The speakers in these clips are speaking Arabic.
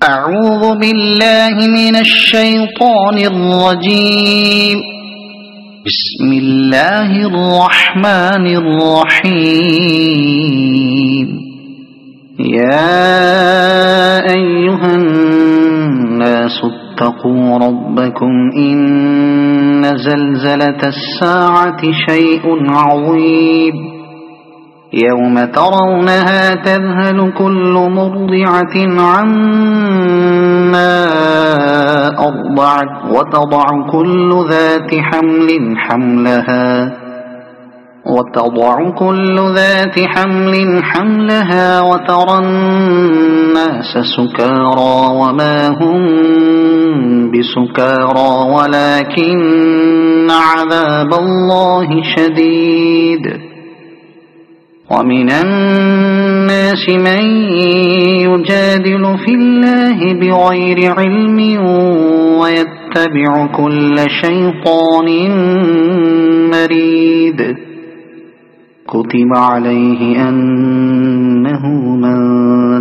أعوذ بالله من الشيطان الرجيم. بسم الله الرحمن الرحيم. يا أيها الناس اتقوا ربكم إن زلزلة الساعة شيء عظيم يوم ترونها تذهل كل مرضعة عما أرضعت وتضع كل ذات حمل حملها وترى الناس سكارى وما هم بسكارى ولكن عذاب الله شديد. ومن الناس من يجادل في الله بغير علم ويتبع كل شيطان مريد. كتب عليه أنه من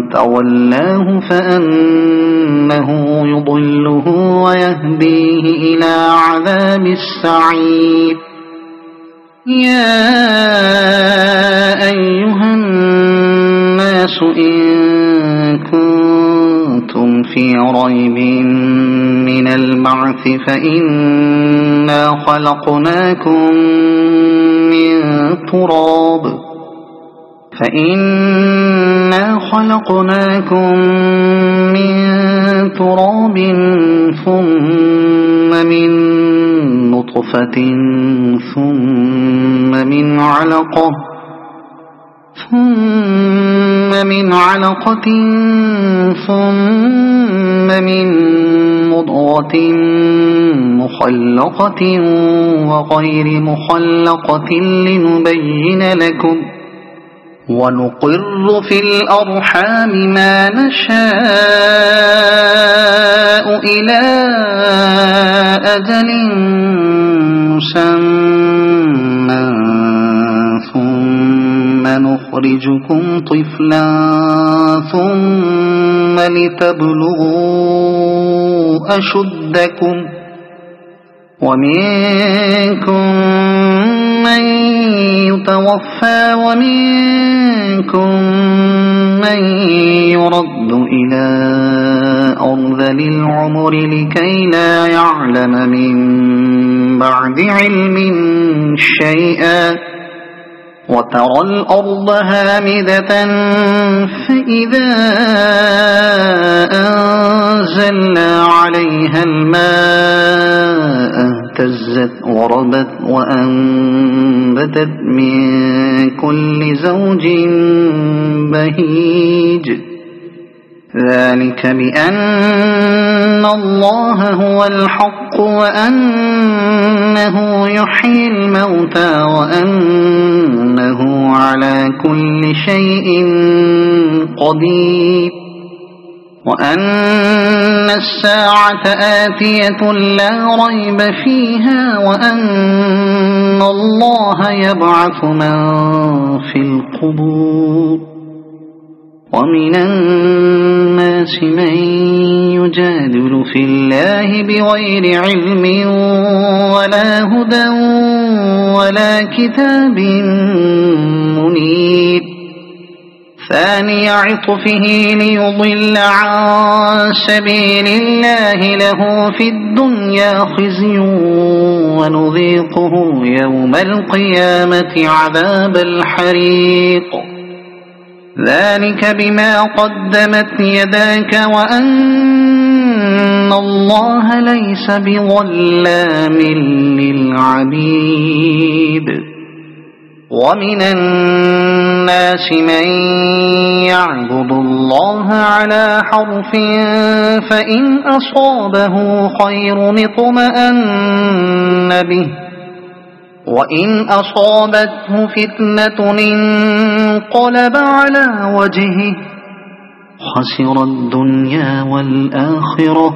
تولاه فأنه يضله ويهديه إلى عذاب السعير. يا أيها الناس إن كنتم في ريب من البعث فإنا خلقناكم من تراب ثم من نطفة ثم من علقة ثم من مضغة مخلقة وغير مخلقة لنبين لكم ونقر في الأرحام ما نشاء إلى أجل مسمى ثم نخرجكم طفلا ثم لتبلغوا أشدكم ومنكم من يتوفى ومنكم من يرد إلى أرذل العمر لكي لا يعلم من بعد علم شيئا. وترى الأرض هامدة فإذا أنزلنا عليها الماء اهتزت وربت وأنبتت من كل زوج بهيج. ذلك بأن الله هو الحق وأنه يحيي الموتى وأنه على كل شيء قدير وأن الساعة آتية لا ريب فيها وأن الله يبعث من في القبور. ومن الناس من يجادل في الله بغير علم ولا هدى ولا كتاب منير. ثاني عطفه ليضل عن سبيل الله له في الدنيا خزي ونذيقه يوم القيامة عذاب الحريق. ذلك بما قدمت يداك وأن الله ليس بظلام للعبيد. ومن الناس من يعبد الله على حرف فإن أصابه خير اطمأن به وإن أصابته فتنة انقلب على وجهه خسر الدنيا والآخرة.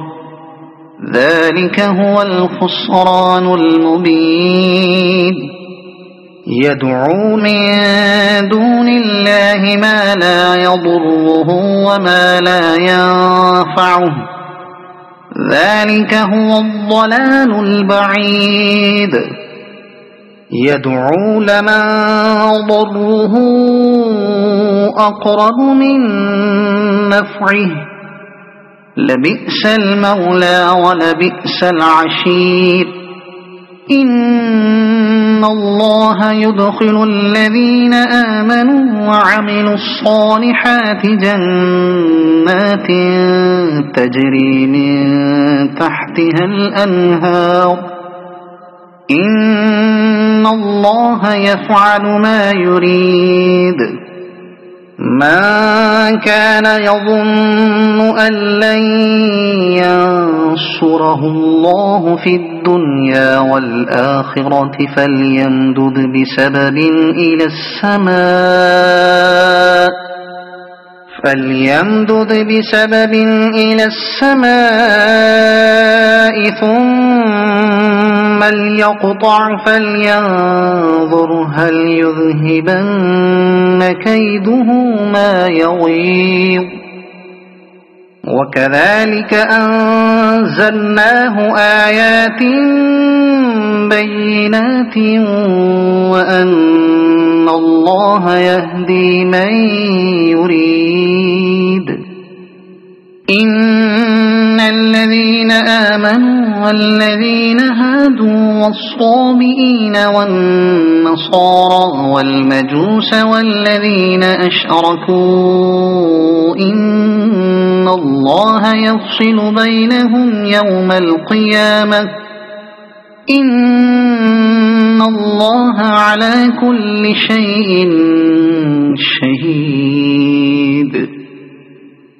ذلك هو الخسران المبين. يدعو من دون الله ما لا يضره وما لا ينفعه ذلك هو الضلال البعيد يدعو لمن ضره أقرب من نفعه لبئس المولى ولبئس العشير إن الله يدخل الذين آمنوا وعملوا الصالحات جنات تجري من تحتها الأنهار إن الله يفعل ما يريد من كان يظن أن لن ينصره الله في الدنيا والآخرة فليمدد بسبب إلى السماء ثم ليقطع فلينظر هل يذهبن كيده ما يغيظ وكذلك أنزلناه آيات بينات وأن الله يهدي من يريد إن الذين آمنوا والذين هادوا والصابئين والنصارى والمجوس والذين أشركوا إن الله يفصل بينهم يوم القيامة إن الله على كل شيء شهيد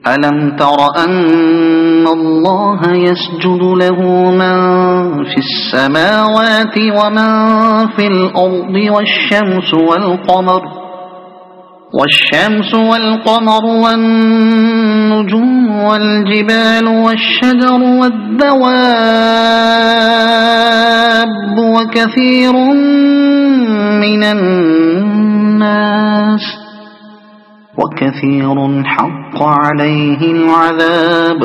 ألم تر أن الله يسجد له من في السماوات ومن في الأرض والشمس والقمر والنجوم والجبال والشجر والدواب وكثير من الناس وكثير حق عليه العذاب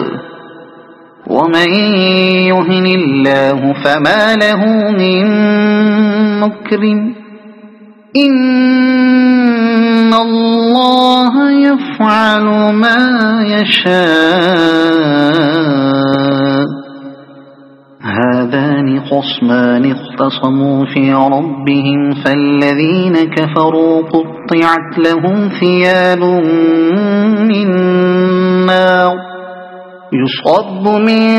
ومن يهن الله فما له من مكرم إن الله يفعل ما يشاء هذان خصمان اختصموا في ربهم فالذين كفروا قطعت لهم ثياب من نار يصب من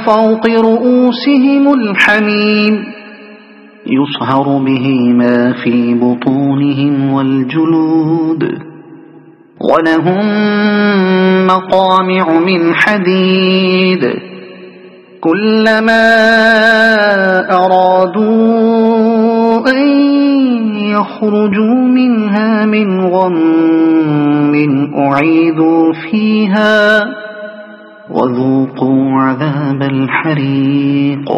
فوق رؤوسهم الحميم يصهر به ما في بطونهم والجلود ولهم مقامع من حديد كلما أرادوا أن يخرجوا منها من غم أعيدوا فيها وذوقوا عذاب الحريق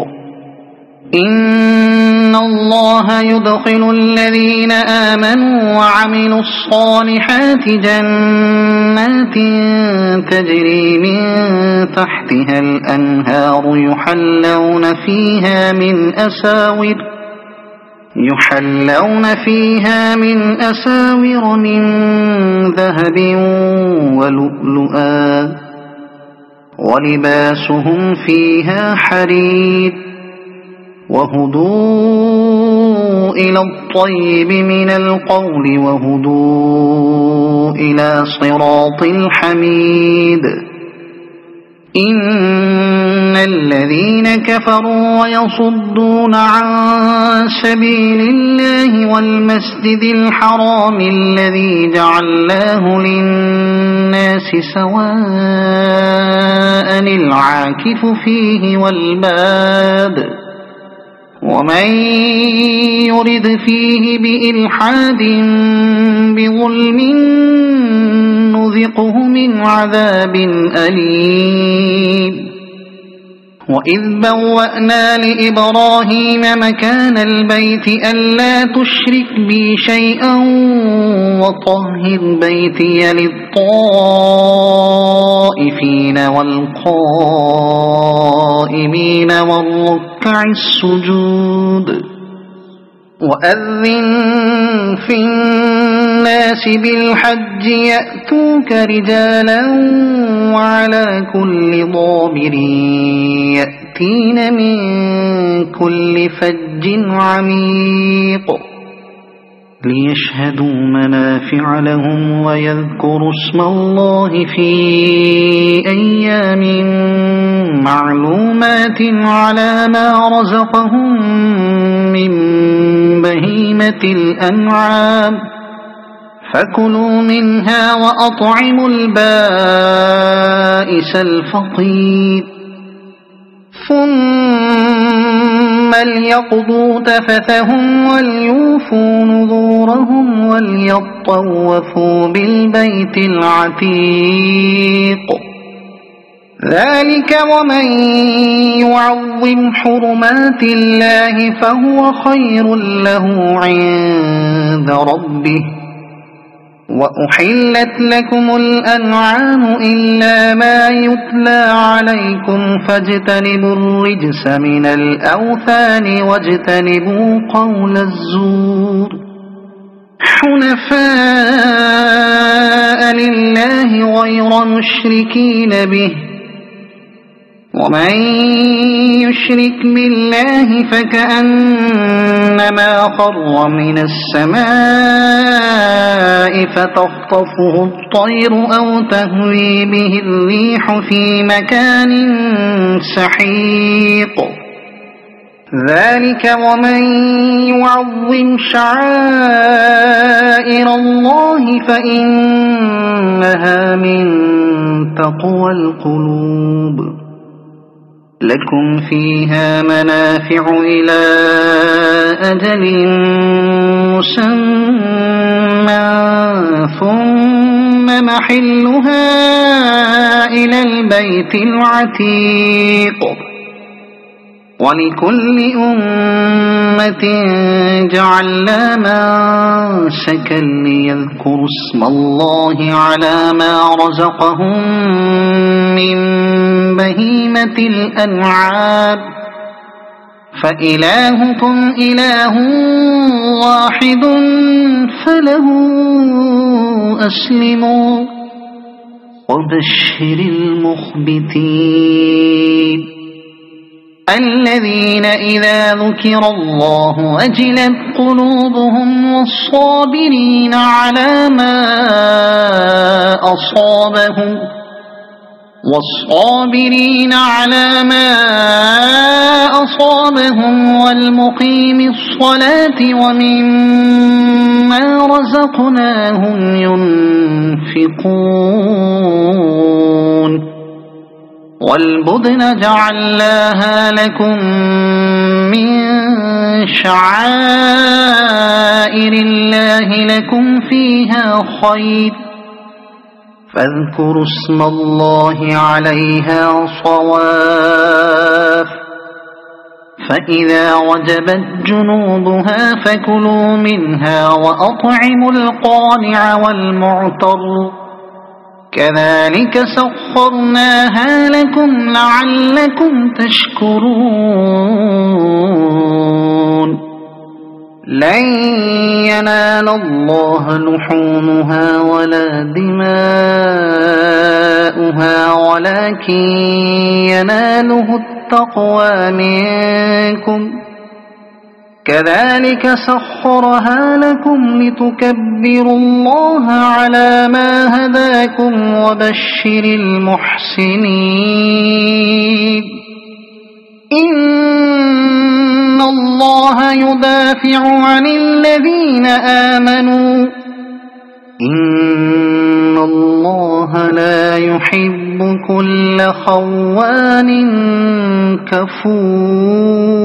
إن الله يدخل الذين آمنوا وعملوا الصالحات جنات تجري من تحتها الأنهار يحلون فيها من أساور من ذهب ولؤلؤا ولباسهم فيها حرير وهدوا إلى الطيب من القول وهدوا إلى صراط الحميد إن الذين كفروا ويصدون عن سبيل الله والمسجد الحرام الذي جعلناه للناس سواء العاكف فيه والباد ومن يرد فيه بإلحاد بظلم نذقه من عذاب أليم وإذ بوأنا لإبراهيم مكان البيت ألا تشرك بي شيئا وطهر بيتي للطائفين والقائمين والركع السجود وأذن في الناس بالحج يأتوك رجالا وعلى كل ضامر يأتين من كل فج عميق ليشهدوا منافع لهم ويذكروا اسم الله في أيام معلومات على ما رزقهم من بهيمة الأنعام فكلوا منها وأطعموا البائس الفقير ثم ليقضوا تفثهم وليوفوا نذورهم وليطوفوا بالبيت العتيق ذلك ومن يعظم حرمات الله فهو خير له عند ربه وأحلت لكم الأنعام إلا ما يتلى عليكم فاجتنبوا الرجس من الأوثان واجتنبوا قول الزور حنفاء لله غير مشركين به ومن يشرك بالله فكأنما خر من السماء فتخطفه الطير أو تهوي به الريح في مكان سحيق ذلك ومن يعظم شعائر الله فإنها من تقوى القلوب لكم فيها منافع إلى أجل مسمى ثم محلها إلى البيت العتيق ولكل أمة جعلنا منسكا ليذكروا اسم الله على ما رزقهم من بهيمة الأنعام فإلهكم إله واحد فله أسلموا وبشر المخبتين الذين إذا ذكر الله وجلت قلوبهم والصابرين على ما أصابهم والمقيم الصلاة ومما رزقناهم ينفقون والبدن جعلناها لكم من شعائر الله لكم فيها خير فاذكروا اسم الله عليها صواف فإذا وجبت جنوبها فكلوا منها وأطعموا القانع والمعتر كذلك سخرناها لكم لعلكم تشكرون لن ينال الله لحومها ولا دماؤها ولكن يناله التقوى منكم كذلك سخرها لكم لتكبروا الله على ما هداكم وبشر المحسنين إن الله يدافع عن الذين آمنوا إن الله لا يحب كل خوان كفور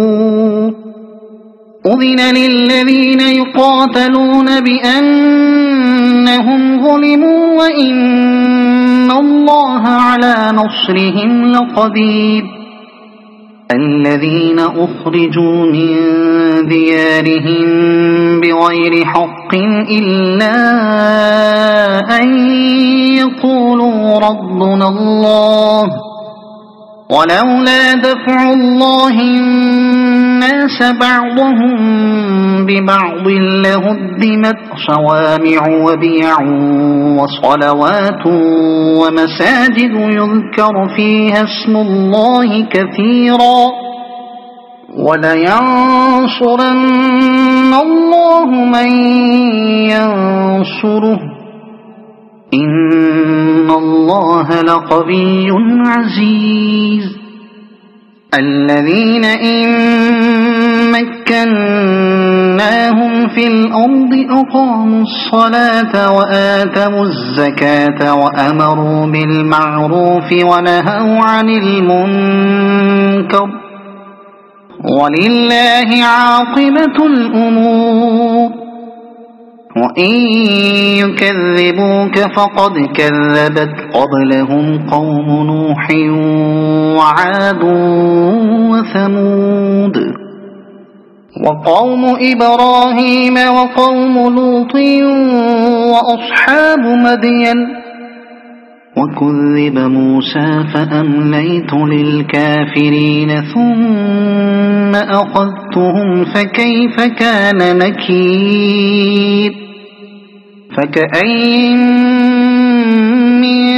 أذن للذين يقاتلون بأنهم ظلموا وإن الله على نصرهم لقدير الذين أخرجوا من ديارهم بغير حق إلا أن يقولوا ربنا الله ولولا دفع الله الناس بعضهم ببعض لهدمت صوامع وبيع وصلوات ومساجد يذكر فيها اسم الله كثيرا ولينصرن الله من ينصره إن الله لقوي عزيز الذين إن مكناهم في الأرض أقاموا الصلاة وآتوا الزكاة وأمروا بالمعروف ونهوا عن المنكر ولله عاقبة الأمور وإن يكذبوك فقد كذبت قبلهم قوم نوح وعاد وثمود وقوم إبراهيم وقوم لوط وأصحاب مدين وكذب موسى فأمليت للكافرين ثم أخذتهم فكيف كان نكير فكأين من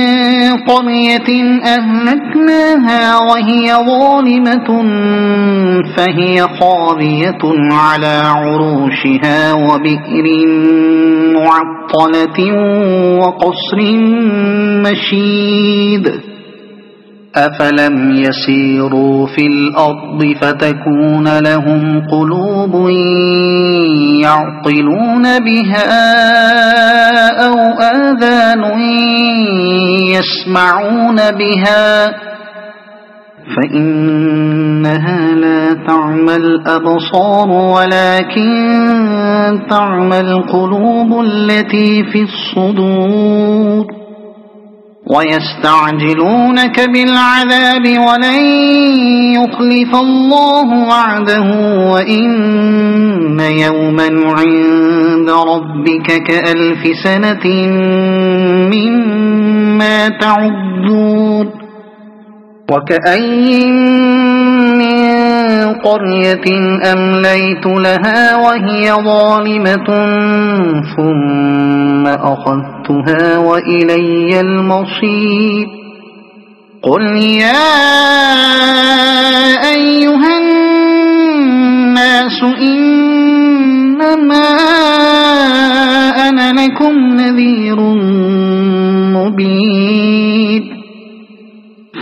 قرية أهلكناها وهي ظالمة فهي خاوية على عروشها وبئر معطلة وقصر مشيد أفلم يسيروا في الأرض فتكون لهم قلوب يعقلون بها أو آذان يسمعون بها فإنها لا تعمى الأبصار ولكن تعمى القلوب التي في الصدور ويستعجلونك بالعذاب ولن يخلف الله وعده وإن يوما عند ربك كألف سنة مما تعدون وكأين من قرية أمليت لها وهي ظالمة ثم أخذتها وإلي المصير قل يا أيها الناس إنما أنا لكم نذير مبين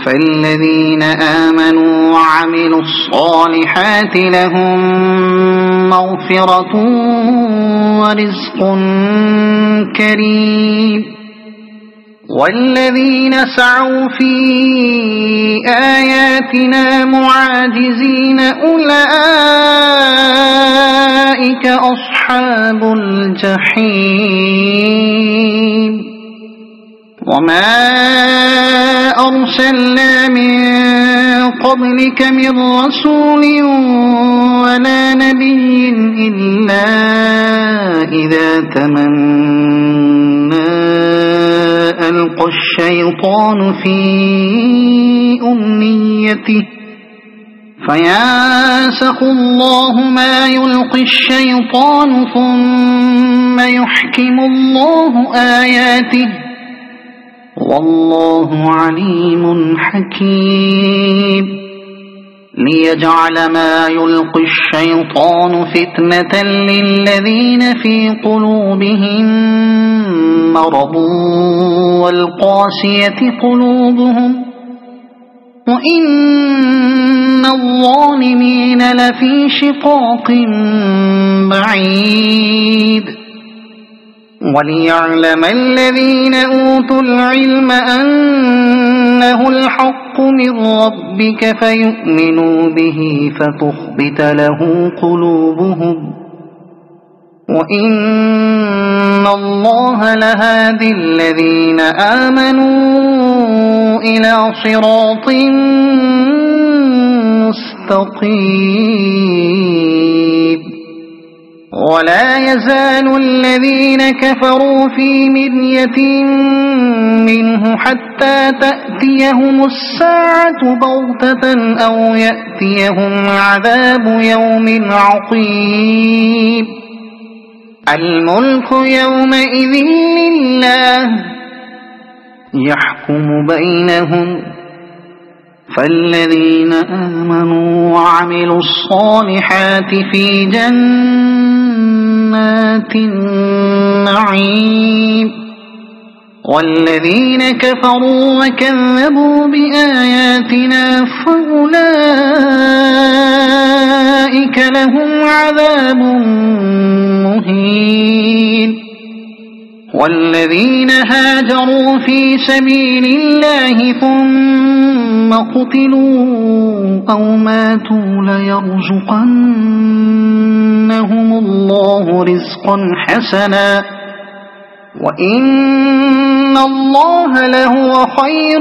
فالذين آمنوا وعملوا الصالحات لهم مغفرة ورزق كريم والذين سعوا في آياتنا معاجزين أولئك أصحاب الجحيم وما أرسلنا من قبلك من رسول ولا نبي إلا إذا تمنى ألقى الشيطان في أمنيته فينسخ الله ما يلقي الشيطان ثم يحكم الله آياته والله عليم حكيم ليجعل ما يلقي الشيطان فتنة للذين في قلوبهم مرض والقاسية قلوبهم وإن الظالمين لفي شقاق بعيد وليعلم الذين أوتوا العلم أنه الحق من ربك فيؤمنوا به فتخبت له قلوبهم وإن الله لهادي الذين آمنوا إلى صراط مستقيم مستقيم ولا يزال الذين كفروا في مرية منه حتى تأتيهم الساعة بغتة أو يأتيهم عذاب يوم عقيم الملك يومئذ لله يحكم بينهم فالذين آمنوا وعملوا الصالحات في جنات النعيم والذين كفروا وكذبوا بآياتنا فأولئك لهم عذاب مهين والذين هاجروا في سبيل الله ثم قتلوا أو ماتوا ليرزقنهم الله رزقا حسنا وإن الله لهو خير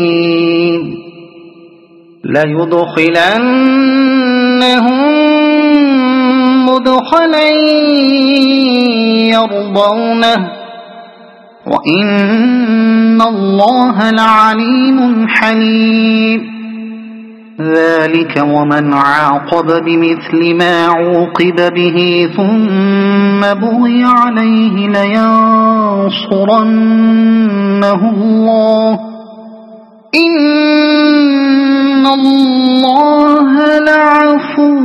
الرازقين ليدخلنهم مدخلا يرضونه وإن الله لعليم حليم ذلك ومن عاقب بمثل ما عوقب به ثم بغي عليه لينصرنه الله إن الله لعفو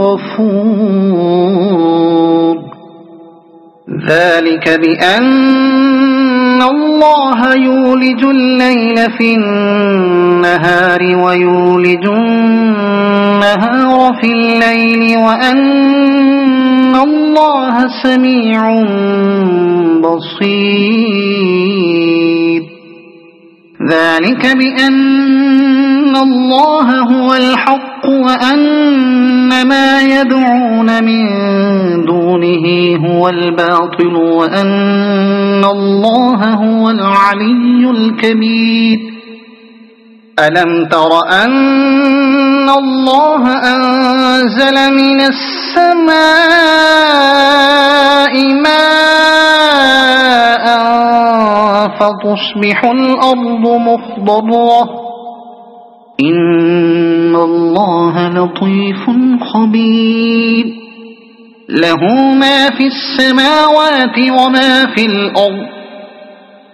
غفور ذلك بأن الله يولج الليل في النهار ويولج النهار في الليل وأن الله سميع بصير ذلك بأن الله هو الحق وأن ما يدعون من دونه هو الباطل وأن الله هو العلي الكبير ألم تر أن الله أنزل من السماء ماء فتصبح الأرض مخضرة إن الله لطيف خبير له ما في السماوات وما في الأرض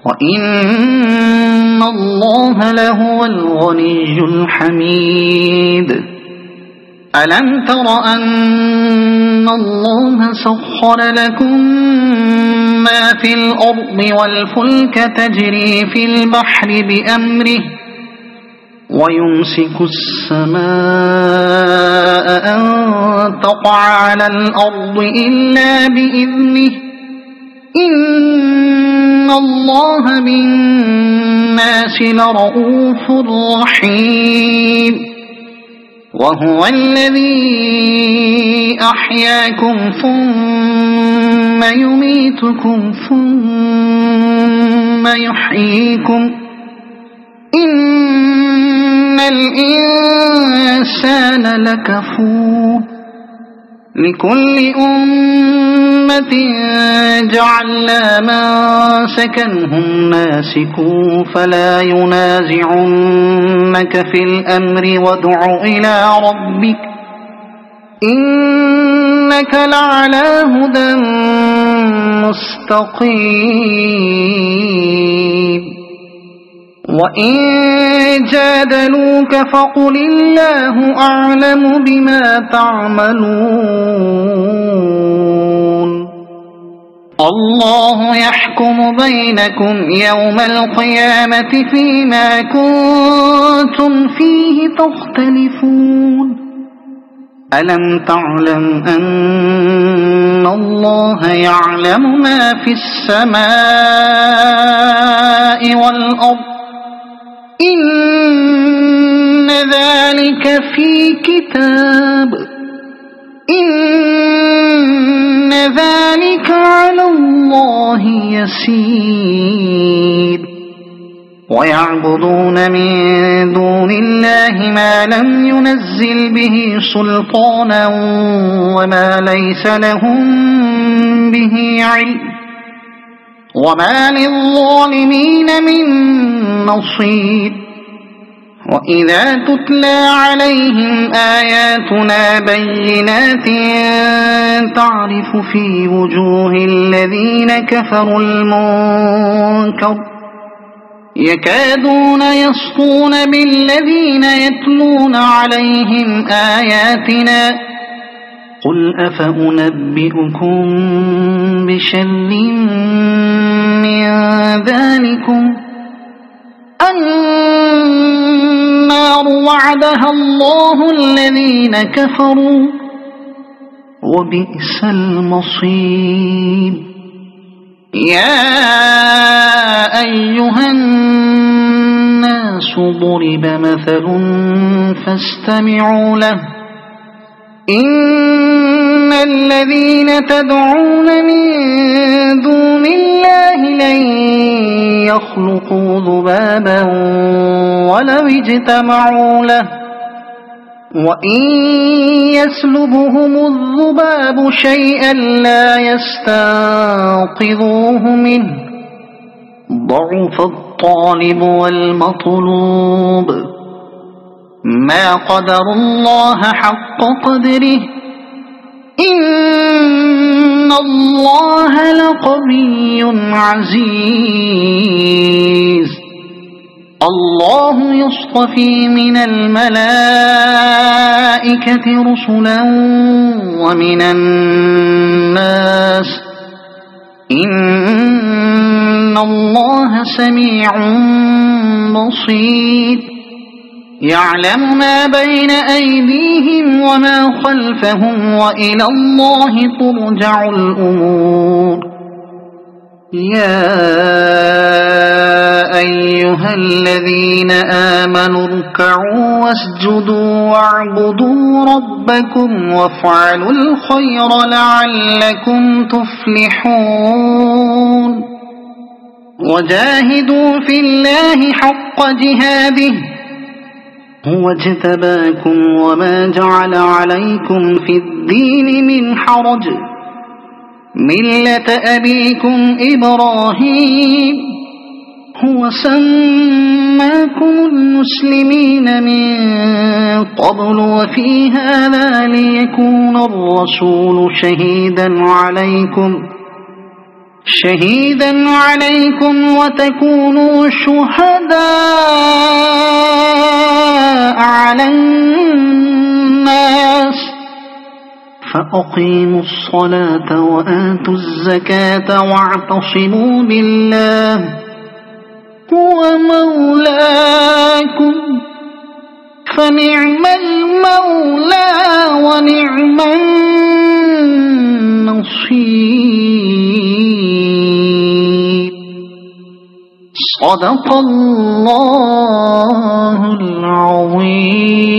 وإن الله لهو الغني الحميد ألم تر أن الله سخر لكم ما في الأرض والفلك تجري في البحر بأمره ويمسك السماء أن تقع على الأرض إلا بإذنه إن الله بالناس لرؤوف رحيم وهو الذي أحياكم ثم يميتكم ثم يحييكم إن الإنسان لكفور لكل أمة جعلنا منسكا هم ناسكوه فلا ينازعنك في الأمر وادع إلى ربك إنك لعلى هدى مستقيم وإن جادلوك فقل الله أعلم بما تعملون الله يحكم بينكم يوم القيامة فيما كنتم فيه تختلفون ألم تعلم أن الله يعلم ما في السماء والأرض إن ذلك في كتاب إن ذلك على الله يسير ويعبدون من دون الله ما لم ينزل به سلطانا وما ليس لهم به علم وما للظالمين من نصير وإذا تتلى عليهم آياتنا بينات تعرف في وجوه الذين كفروا المنكر يكادون يسطون بالذين يتلون عليهم آياتنا قل أفأنبئكم بشر من ذلكم النار وعدها الله الذين كفروا وبئس المصير يا أيها الناس ضرب مثل فاستمعوا له إن الذين تدعون من دون الله لن يخلقوا ذبابا ولو اجتمعوا له وإن يسلبهم الذباب شيئا لا يستنقذوه منه ضعف الطالب والمطلوب ما قدروا الله حق قدره إن الله لقوي عزيز الله يصطفي من الملائكة رسلا ومن الناس إن الله سميع بصير يعلم ما بين أيديهم وما خلفهم وإلى الله ترجع الأمور يا أيها الذين آمنوا اركعوا واسجدوا واعبدوا ربكم وافعلوا الخير لعلكم تفلحون وجاهدوا في الله حق جهاده هو اجتباكم وما جعل عليكم في الدين من حرج ملة أبيكم إبراهيم هو سماكم المسلمين من قبل وفي هذا ليكون الرسول شهيدا عليكم وتكونوا شهداء على الناس فأقيموا الصلاة وآتوا الزكاة واعتصموا بالله هو مولاكم فنعم المولى ونعم النصير صدق الله العظيم.